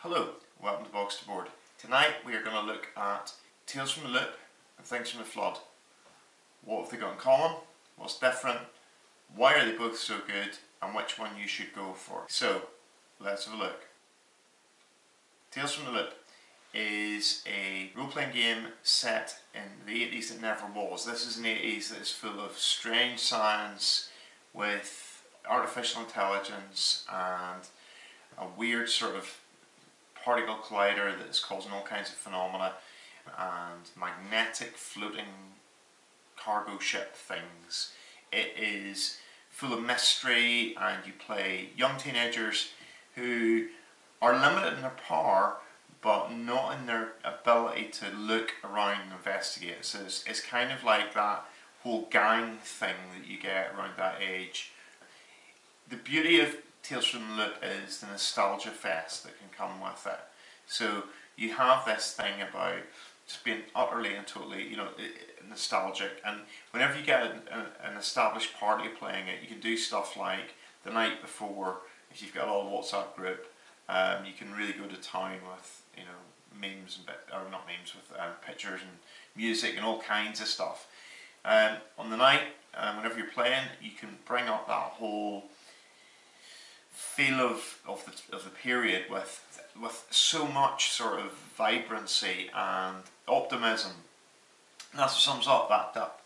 Hello, welcome to Box to Board. Tonight we are going to look at Tales from the Loop and Things from the Flood. What have they got in common? What's different? Why are they both so good? And which one you should go for. So, let's have a look. Tales from the Loop is a role-playing game set in the 80s that never was. This is an 80s that is full of strange science with artificial intelligence and a weird sort of particle collider that is causing all kinds of phenomena and magnetic floating cargo ship things. It is full of mystery, and you play young teenagers who are limited in their power but not in their ability to look around and investigate. So it's kind of like that whole gang thing that you get around that age. The beauty of Tales from the Loop is the nostalgia fest that can come with it. So you have this thing about just being utterly and totally, nostalgic, and whenever you get an established party playing it, you can do stuff like the night before, if you've got a little WhatsApp group, you can really go to town with, memes and not memes, with pictures and music and all kinds of stuff. On the night, whenever you're playing, you can bring up that whole feel of the period with so much sort of vibrancy and optimism. And that's what sums up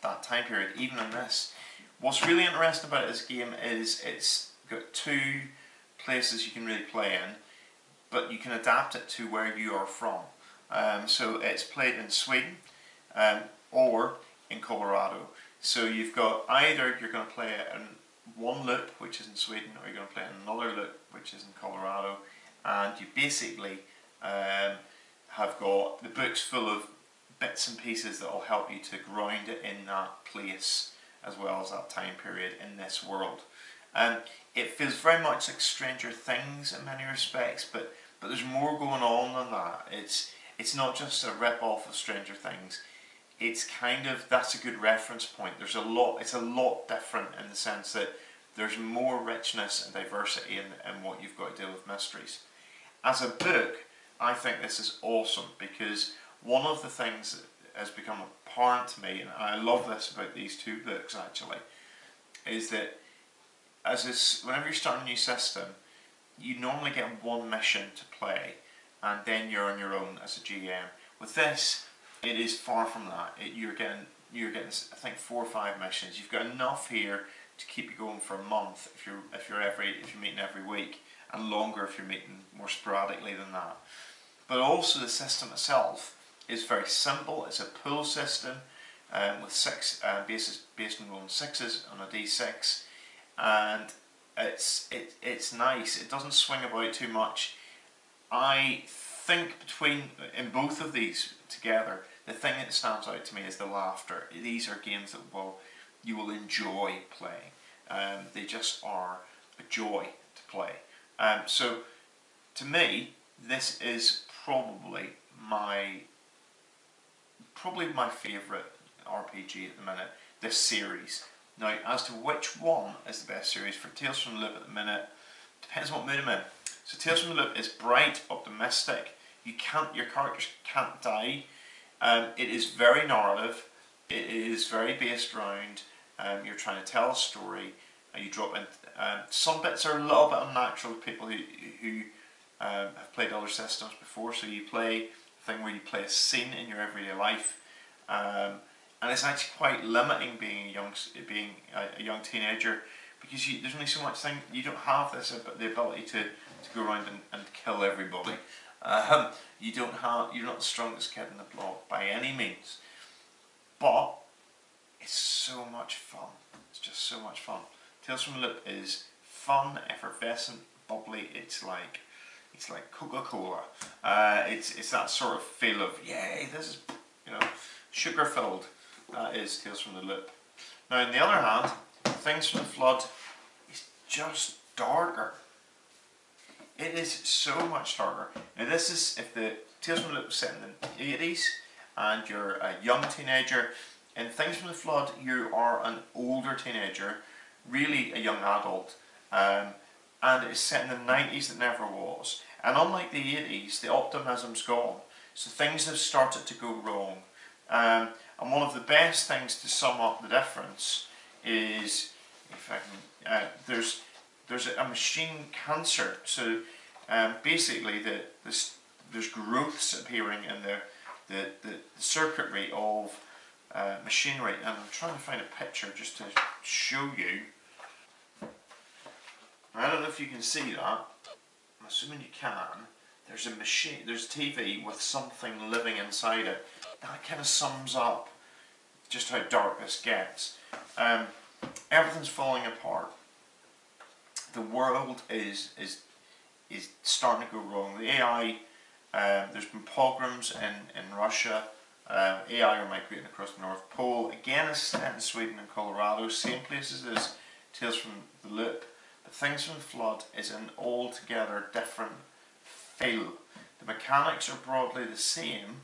that time period, even in this. What's really interesting about this game is it's got two places you can really play in, but you can adapt it to where you are from. So it's played in Sweden or in Colorado. So you've got either you're going to play it in one loop, which is in Sweden, or you're going to play in another loop, which is in Colorado, and you basically have got the books full of bits and pieces that will help you to ground it in that place as well as that time period in this world. It feels very much like Stranger Things in many respects, but there's more going on than that. It's not just a rip-off of Stranger Things. It's kind of, that's a good reference point. It's a lot different in the sense that there's more richness and diversity in what you've got to deal with mysteries. As a book, I think this is awesome, because one of the things that has become apparent to me, and I love this about these two books actually, is that whenever you're starting a new system, you normally get one mission to play, and then you're on your own as a GM. With this, it is far from that. You're getting, I think, 4 or 5 missions. You've got enough here to keep you going for a month if you're meeting every week, and longer if you're meeting more sporadically than that. But also the system itself is very simple. It's a pool system with 6 bases based on rolling 6s on a d6, and it's nice. It doesn't swing about too much. I think in both of these together, the thing that stands out to me is the laughter. These are games that you will enjoy playing. They just are a joy to play. So to me, this is probably my favourite RPG at the minute, this series. Now, as to which one is the best series for Tales from the Loop at the minute, depends on what mood I'm in. So Tales from the Loop is bright, optimistic. Your characters can't die. It is very narrative. It is very based around you're trying to tell a story. You drop in. Some bits are a little bit unnatural to people who have played other systems before. So you play a thing where you play a scene in your everyday life, and it's actually quite limiting being a young teenager, because there's only so much thing. You don't have the ability to go around and kill everybody. You're not the strongest kid in the block by any means, but it's so much fun. It's just so much fun. Tales from the Loop is fun, effervescent, bubbly. It's like Coca-Cola. It's that sort of feel of, yay, this is sugar filled. That is Tales from the Loop. Now, on the other hand, Things from the Flood is just darker. It is so much darker. Now, this is, if the Tales from the Loop was set in the 80s and you're a young teenager, in Things from the Flood you are an older teenager, really a young adult, and it's set in the 90s that never was, And unlike the 80s, the optimism's gone. So things have started to go wrong. And one of the best things to sum up the difference is, if I can, there's a machine cancer. So basically, there's growths appearing in the circuitry of machinery. And I'm trying to find a picture just to show you. I don't know if you can see that. I'm assuming you can. There's a machine, there's a TV with something living inside it. That kind of sums up just how dark this gets. Everything's falling apart. The world is starting to go wrong. The AI, there's been pogroms in Russia. AI are migrating across the North Pole. Again, it's set in Sweden and Colorado, same places as Tales from the Loop. But Things from the Flood is an altogether different feel. The mechanics are broadly the same,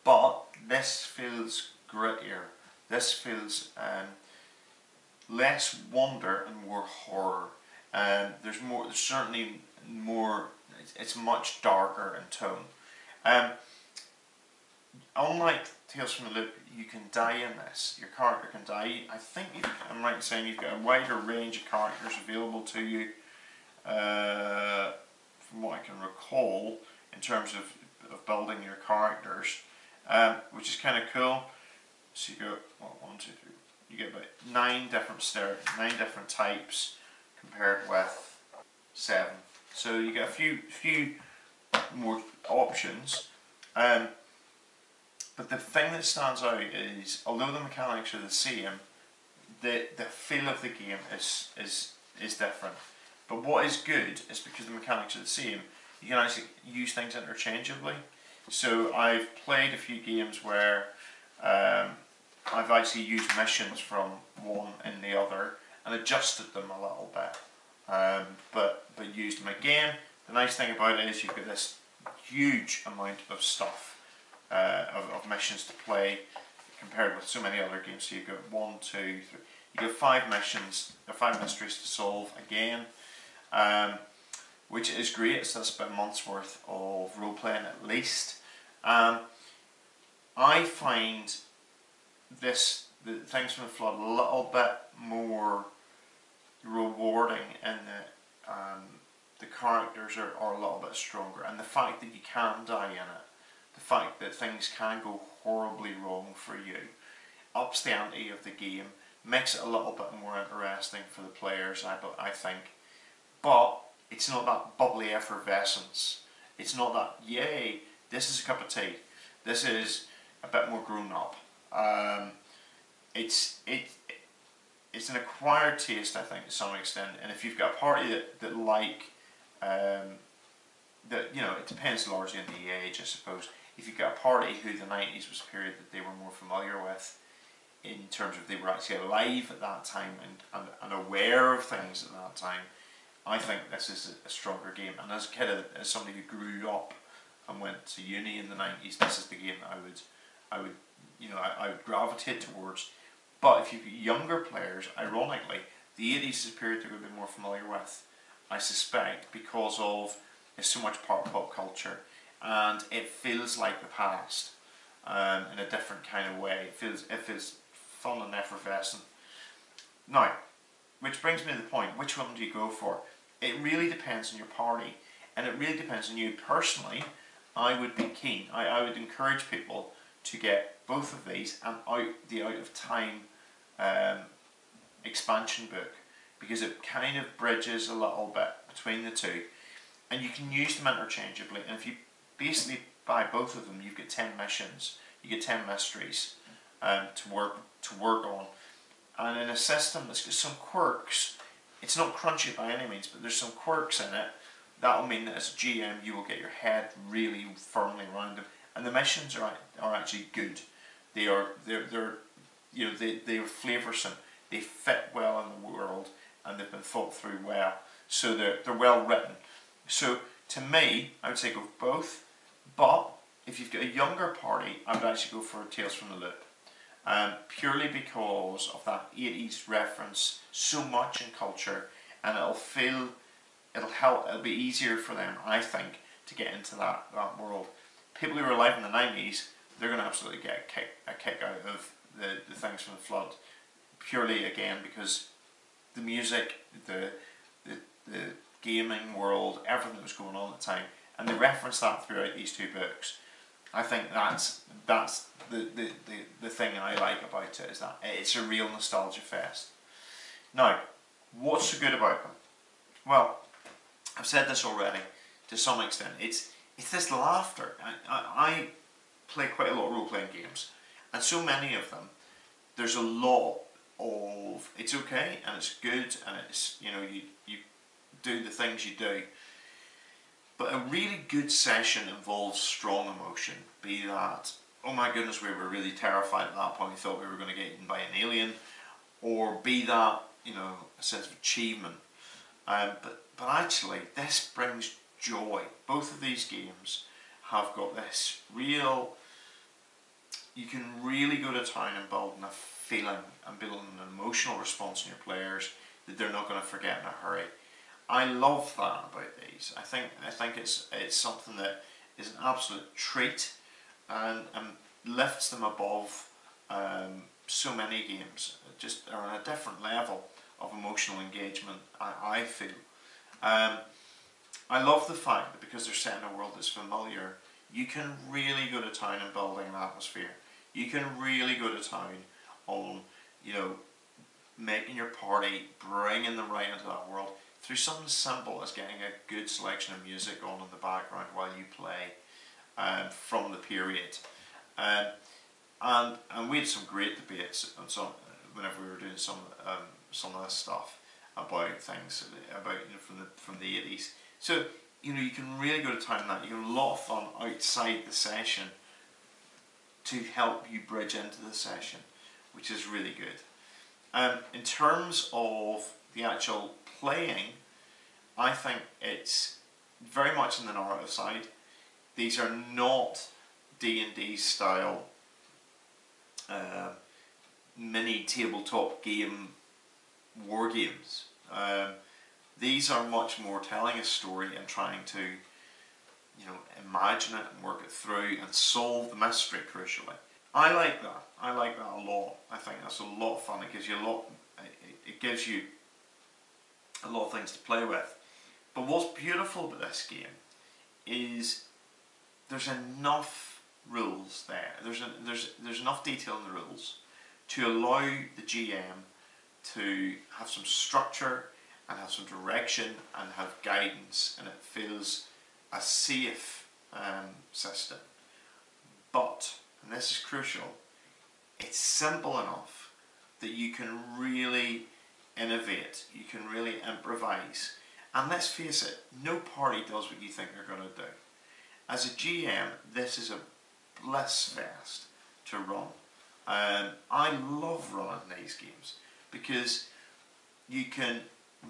but this feels grittier. This feels less wonder and more horror. There's certainly more. It's much darker in tone. Unlike Tales from the Loop, you can die in this. Your character can die. I think I'm right in saying you've got a wider range of characters available to you, from what I can recall, in terms of building your characters, which is kind of cool. So you go, well, 1, 2, 3. You get about 9 different types compared with 7. So you get a few more options. But the thing that stands out is, although the mechanics are the same, the feel of the game is different. But what is good is, because the mechanics are the same, you can actually use things interchangeably. So I've played a few games where I've actually used missions from one in the other and adjusted them a little bit, but used them again. The nice thing about it is you've got this huge amount of stuff, of missions to play, compared with so many other games. So you've got 1, 2, 3. You get 5 missions, or 5 mysteries to solve again, which is great. So that's about a month's worth of role playing at least. I find the Things from the Flood a little bit more rewarding in that the characters are a little bit stronger, and the fact that you can die in it, the fact that things can go horribly wrong for you, ups the ante of the game, makes it a little bit more interesting for the players, I think. But it's not that bubbly effervescence. It's not that, yay, this is a cup of tea. This is a bit more grown up. It's an acquired taste, I think, to some extent. And if you've got a party that like, that, you know, it depends largely on the age, I suppose. If you've got a party who the 90s was a period that they were more familiar with, in terms of they were actually alive at that time and aware of things at that time, I think this is a stronger game. And as a kid, as somebody who grew up and went to uni in the 90s, this is the game that I would gravitate towards. But if you've got younger players, ironically, the 80s is a period they're going to be more familiar with, I suspect, because of it's so much part of pop culture, and it feels like the past, in a different kind of way. It feels fun and effervescent. Now, which brings me to the point, which one do you go for? It really depends on your party, and it really depends on you. Personally, I would be keen, I would encourage people to get both of these and the Out of Time expansion book, because it kind of bridges a little bit between the two, and you can use them interchangeably. And if you basically buy both of them, you've got 10 missions, you get 10 mysteries to work on, and in a system that's got some quirks. It's not crunchy by any means, but there's some quirks in it. That'll mean that as a GM you will get your head really firmly around them, and the missions are actually good. They are flavoursome. They fit well in the world, and they've been thought through well. So they're well written. So to me, I would say go for both. But if you've got a younger party, I would actually go for Tales from the Loop. Purely because of that 80s reference so much in culture, and it'll be easier for them, I think, to get into that world. People who were alive in the 90s, they're going to absolutely get a kick out of the Things from the Flood, purely again because the music, the gaming world, everything that was going on at the time, and they reference that throughout these two books. I think that's the thing I like about it, is that it's a real nostalgia fest. Now, what's so good about them? Well, I've said this already to some extent. It's this laughter. I play quite a lot of role-playing games, and so many of them, there's a lot of it's okay and it's good and it's, you know, you do the things you do. But a really good session involves strong emotion, be that, oh my goodness, we were really terrified at that point, we thought we were going to get eaten by an alien, or be that, you know, a sense of achievement. But actually, this brings joy. Both of these games have got this real, you can really go to town and build a feeling and build an emotional response in your players that they're not going to forget in a hurry. I love that about these. I think it's something that is an absolute treat and lifts them above so many games. Just are on a different level of emotional engagement, I feel. I love the fact that because they're set in a world that's familiar, you can really go to town in building an atmosphere. You can really go to town on, you know, making your party, bringing them right into that world through something simple as getting a good selection of music on in the background while you play from the period. And we had some great debates on some, whenever we were doing some of this stuff about things about, you know, from the 80s. So, you know, you can really go to town on that. You have a lot of fun outside the session to help you bridge into the session, which is really good. In terms of the actual playing, I think it's very much in the narrative side. These are not D&D style mini tabletop game war games. These are much more telling a story and trying to, you know, imagine it and work it through and solve the mystery, crucially. I like that. I like that a lot. I think that's a lot of fun. It gives you a lot. It gives you a lot of things to play with. But what's beautiful about this game is there's enough rules there. There's enough detail in the rules to allow the GM to have some structure and have some direction and have guidance, and it feels a safe system. But, and this is crucial, it's simple enough that you can really innovate, you can really improvise. And let's face it, no party does what you think they're going to do. As a GM, this is a bliss fest to run. I love running these games because you can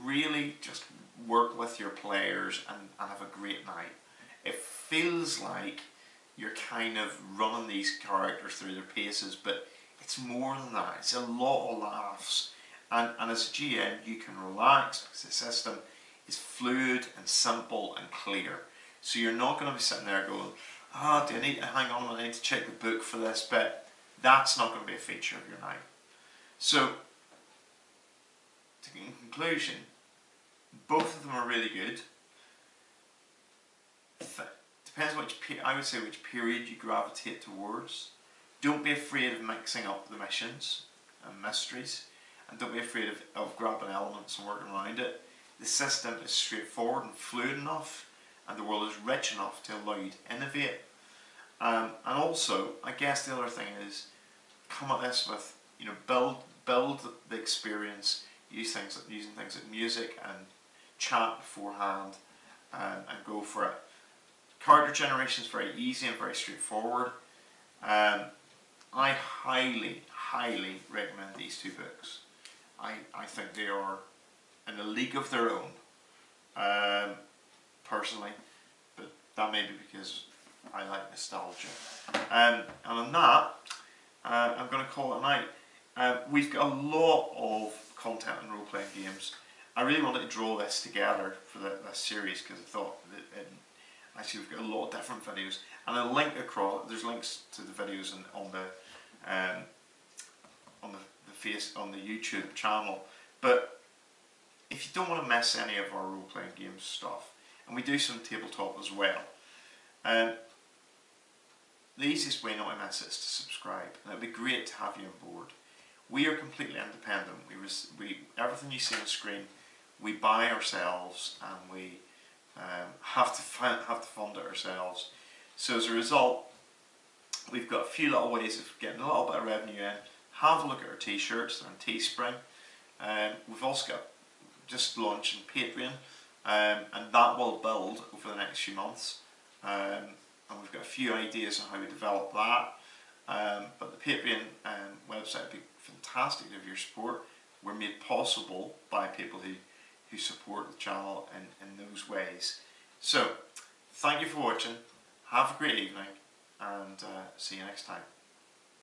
really just work with your players and have a great night. It feels like you're kind of running these characters through their paces, but it's more than that. It's a lot of laughs. And as a GM, you can relax because the system is fluid and simple and clear. So you're not going to be sitting there going, oh, do I need to hang on, I need to check the book for this bit. That's not going to be a feature of your night. So, in conclusion, both of them are really good. Depends I would say which period you gravitate towards. Don't be afraid of mixing up the missions and mysteries, and don't be afraid of grabbing elements and working around it. The system is straightforward and fluid enough, and the world is rich enough to allow you to innovate. And also, I guess the other thing is, come at this with, you know, build the experience, using things like music and chat beforehand, and go for it. Character generation is very easy and very straightforward. I highly recommend these two books. I think they are in a league of their own, personally, but that may be because I like nostalgia. And on that, I'm going to call it a night. We've got a lot of content in role-playing games. I really wanted to draw this together for this series because I thought that Actually, we've got a lot of different videos, and a link across. There's links to the videos on the YouTube channel. But if you don't want to miss any of our role playing games stuff, and we do some tabletop as well, the easiest way not to miss it is to subscribe, and it'd be great to have you on board. We are completely independent. Everything you see on the screen, we buy ourselves, and we have to fund it ourselves. So as a result, we've got a few little ways of getting a little bit of revenue in. Have a look at our t-shirts, they're on Teespring. We've also got just launching Patreon, and that will build over the next few months. And we've got a few ideas on how we develop that. But the Patreon website would be fantastic to have your support. We're made possible by people who support the channel in those ways. So, thank you for watching, have a great evening, and see you next time.